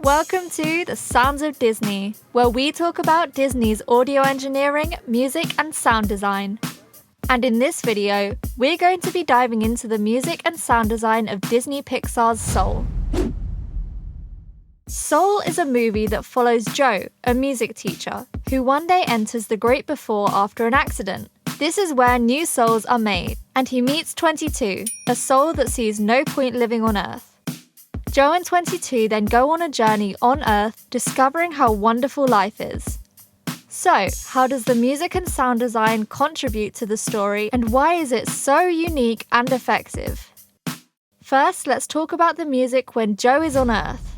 Welcome to The Sounds of Disney, where we talk about Disney's audio engineering, music and sound design. And in this video, we're going to be diving into the music and sound design of Disney Pixar's Soul. Soul is a movie that follows Joe, a music teacher, who one day enters the Great Before after an accident. This is where new souls are made, and he meets 22, a soul that sees no point living on Earth. Joe and 22 then go on a journey on Earth, discovering how wonderful life is. So, how does the music and sound design contribute to the story, and why is it so unique and effective? First, let's talk about the music when Joe is on Earth.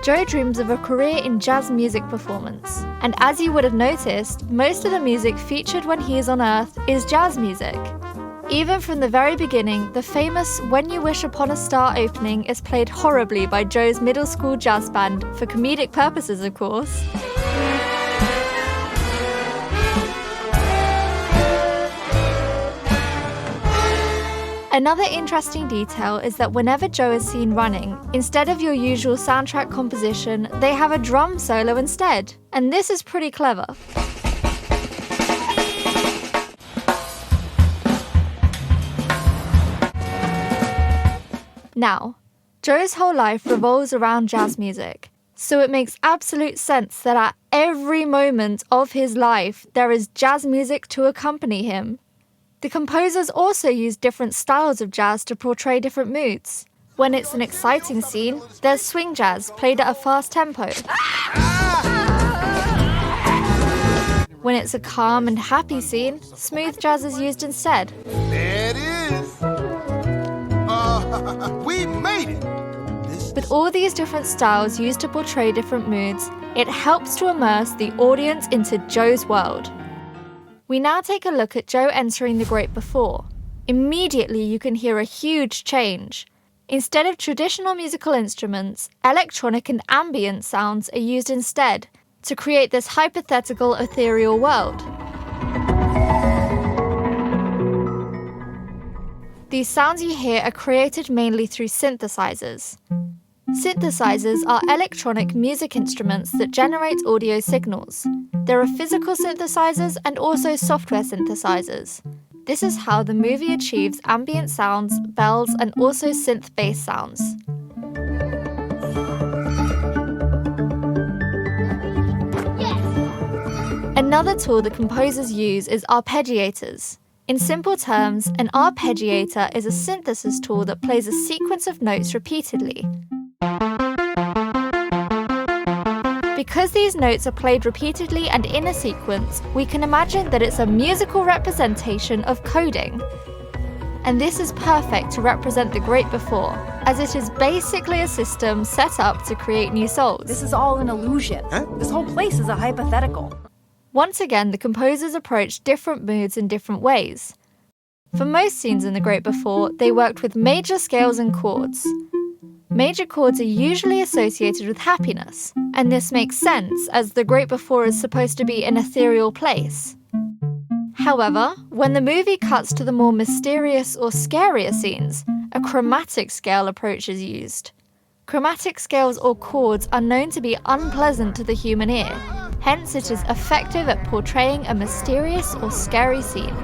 Joe dreams of a career in jazz music performance, and as you would have noticed, most of the music featured when he is on Earth is jazz music. Even from the very beginning, the famous When You Wish Upon a Star opening is played horribly by Joe's middle school jazz band, for comedic purposes of course. Another interesting detail is that whenever Joe is seen running, instead of your usual soundtrack composition, they have a drum solo instead, and this is pretty clever. Now, Joe's whole life revolves around jazz music, so it makes absolute sense that at every moment of his life there is jazz music to accompany him. The composers also use different styles of jazz to portray different moods. When it's an exciting scene, there's swing jazz played at a fast tempo. When it's a calm and happy scene, smooth jazz is used instead. There it is. We made it. With all these different styles used to portray different moods, it helps to immerse the audience into Joe's world. We now take a look at Joe entering the Great Before. Immediately you can hear a huge change. Instead of traditional musical instruments, electronic and ambient sounds are used instead to create this hypothetical ethereal world. These sounds you hear are created mainly through synthesizers. Synthesizers are electronic music instruments that generate audio signals. There are physical synthesizers and also software synthesizers. This is how the movie achieves ambient sounds, bells, and also synth bass sounds. Another tool that composers use is arpeggiators. In simple terms, an arpeggiator is a synthesis tool that plays a sequence of notes repeatedly. Because these notes are played repeatedly and in a sequence, we can imagine that it's a musical representation of coding. And this is perfect to represent the Great Before, as it is basically a system set up to create new souls. This is all an illusion. Huh? This whole place is a hypothetical. Once again, the composers approached different moods in different ways. For most scenes in The Great Before, they worked with major scales and chords. Major chords are usually associated with happiness, and this makes sense as The Great Before is supposed to be an ethereal place. However, when the movie cuts to the more mysterious or scarier scenes, a chromatic scale approach is used. Chromatic scales or chords are known to be unpleasant to the human ear. Hence, it is effective at portraying a mysterious or scary scene.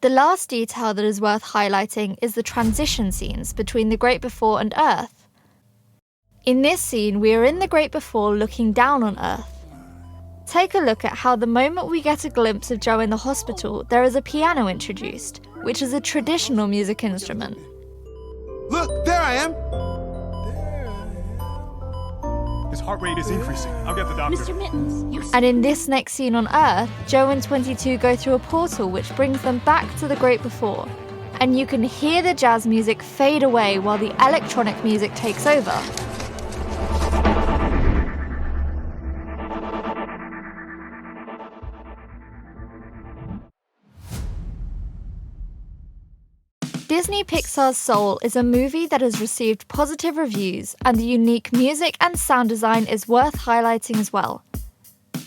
The last detail that is worth highlighting is the transition scenes between the Great Before and Earth. In this scene, we are in the Great Before looking down on Earth. Take a look at how the moment we get a glimpse of Joe in the hospital, there is a piano introduced, which is a traditional music instrument. Look, there I am. His heart rate is increasing. I'll get the doctor. Mr. Mittens, you... And in this next scene on Earth, Joe and 22 go through a portal which brings them back to the Great Before. And you can hear the jazz music fade away while the electronic music takes over. Disney Pixar's Soul is a movie that has received positive reviews, and the unique music and sound design is worth highlighting as well.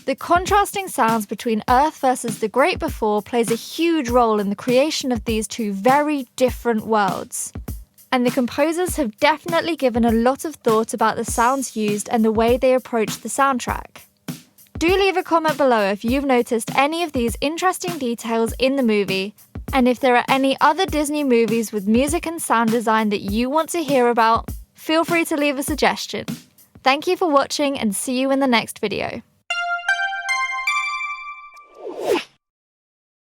The contrasting sounds between Earth versus the Great Before plays a huge role in the creation of these two very different worlds. and the composers have definitely given a lot of thought about the sounds used and the way they approach the soundtrack. Do leave a comment below if you've noticed any of these interesting details in the movie, and if there are any other Disney movies with music and sound design that you want to hear about, feel free to leave a suggestion. Thank you for watching and see you in the next video.